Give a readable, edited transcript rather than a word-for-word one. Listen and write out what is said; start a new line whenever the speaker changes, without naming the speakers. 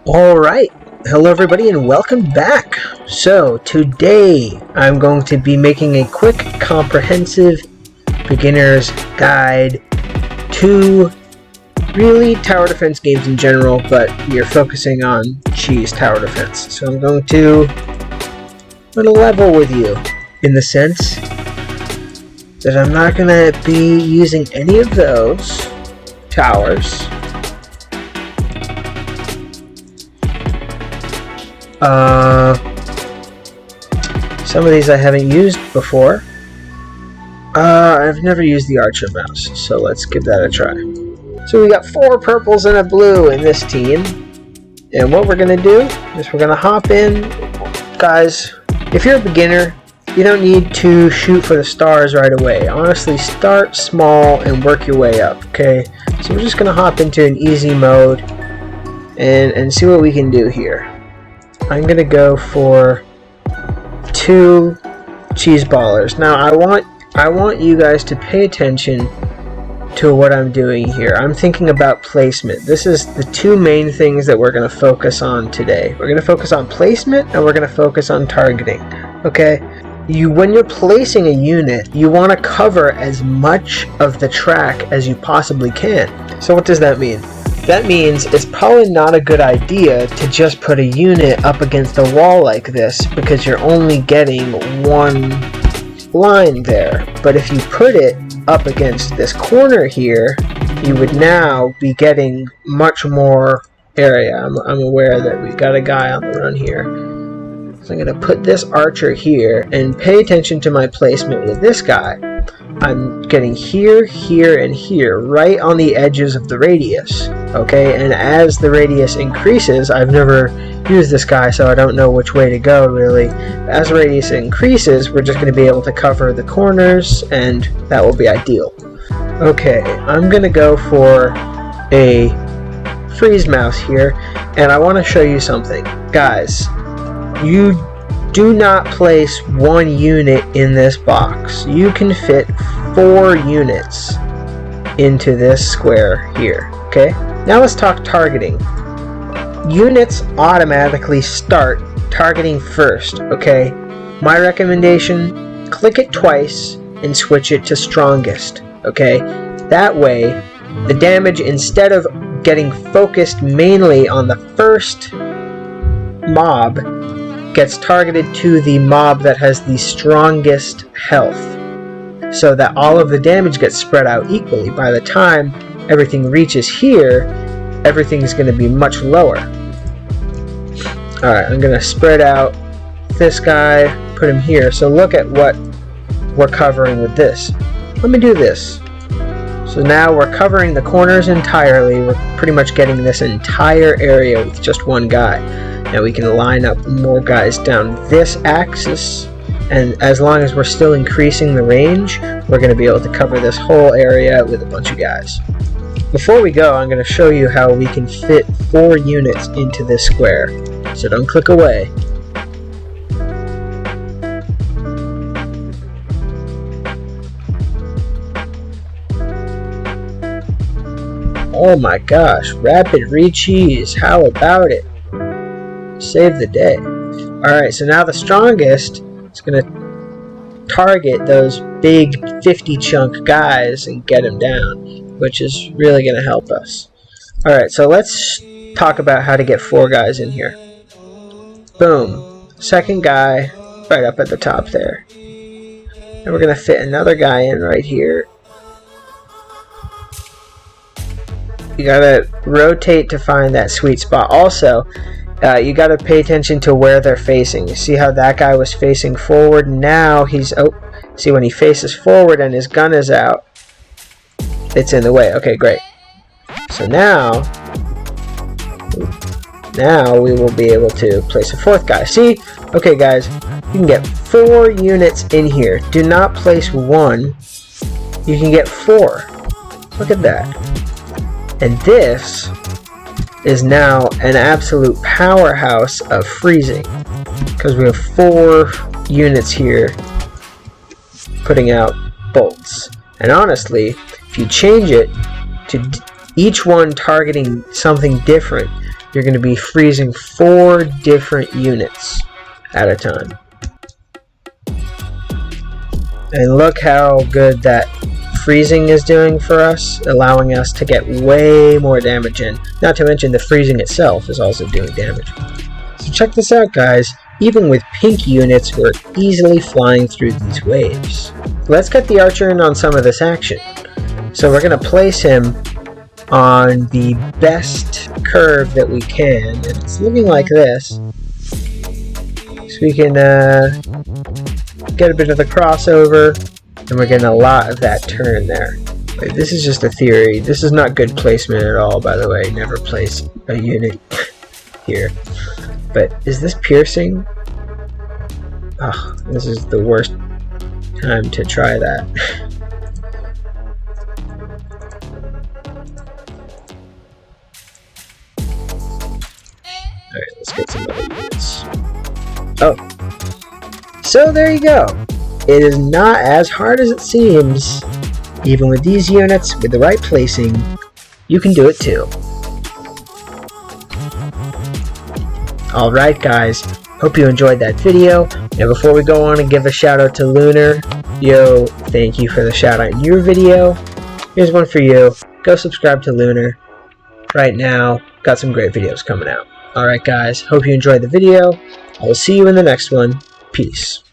Alright, hello everybody and welcome back. So today I'm going to be making a quick, comprehensive beginner's guide to really tower defense games in general, but we are focusing on cheese tower defense. So I'm going to level with you in the sense that I'm not going to be using any of those towers. Some of these I haven't used before. I've never used the archer mouse, so let's give that a try. So we got 4 purples and a blue in this team. And what we're going to do is we're going to hop in. Guys, if you're a beginner, you don't need to shoot for the stars right away. Honestly, start small and work your way up, okay? So we're just going to hop into an easy mode and see what we can do here. I'm going to go for 2 cheese ballers. Now I want you guys to pay attention to what I'm doing here. I'm thinking about placement. This is the 2 main things that we're going to focus on today. We're going to focus on placement and we're going to focus on targeting. Okay? When you're placing a unit, you want to cover as much of the track as you possibly can. So what does that mean? That means it's probably not a good idea to just put a unit up against a wall like this because you're only getting one line there. But if you put it up against this corner here, you would now be getting much more area. I'm aware that we've got a guy on the run here. So I'm going to put this archer here and pay attention to my placement with this guy. I'm getting here, here, and here, right on the edges of the radius, okay? And as the radius increases, I've never used this guy, so I don't know which way to go, really. As the radius increases, we're just going to be able to cover the corners, and that will be ideal. Okay, I'm going to go for a freeze mouse here, and I want to show you something. Guys, you do not place 1 unit in this box. You can fit 4 units into this square here, okay? Now let's talk targeting. Units automatically start targeting first, okay? My recommendation, click it twice and switch it to strongest, okay? That way, the damage, instead of getting focused mainly on the first mob, gets targeted to the mob that has the strongest health, so that all of the damage gets spread out equally. By the time everything reaches here, everything's going to be much lower. Alright, I'm going to spread out this guy, put him here. So look at what we're covering with this. Let me do this. So now we're covering the corners entirely. We're pretty much getting this entire area with just 1 guy. Now we can line up more guys down this axis, and as long as we're still increasing the range, we're going to be able to cover this whole area with a bunch of guys. Before we go, I'm going to show you how we can fit 4 units into this square. So don't click away. Oh my gosh, rapid re-cheese, how about it? Save the day. Alright, so now the strongest is going to target those big 50 chunk guys and get them down, which is really going to help us. Alright, so let's talk about how to get 4 guys in here. Boom. Second guy right up at the top there. And we're going to fit another guy in right here. You got to rotate to find that sweet spot. Also, you got to pay attention to where they're facing. You see how that guy was facing forward? Now he's... Oh, see, when he faces forward and his gun is out, it's in the way. Okay, great. So now we will be able to place a 4th guy. See? Okay, guys, you can get 4 units in here. Do not place 1. You can get 4. Look at that. And this is now an absolute powerhouse of freezing, because we have 4 units here putting out bolts. And honestly, if you change it to each one targeting something different, you're going to be freezing 4 different units at a time. And look how good that freezing is doing for us, allowing us to get way more damage in. Not to mention the freezing itself is also doing damage. So check this out, guys. Even with pink units, we're easily flying through these waves. Let's get the archer in on some of this action. So we're going to place him on the best curve that we can, and it's looking like this. So we can get a bit of the crossover, and we're getting a lot of that turn there. Wait, this is just a theory. This is not good placement at all, by the way. Never place a unit here. But is this piercing? Oh, this is the worst time to try that. Alright, let's get some other units. Oh. So there you go. It is not as hard as it seems. Even with these units, with the right placing, you can do it too. Alright guys, hope you enjoyed that video. And before we go on and give a shout out to Lunar, yo, thank you for the shout out in your video. Here's one for you. Go subscribe to Lunar. Right now, got some great videos coming out. Alright guys, hope you enjoyed the video. I will see you in the next one. Peace.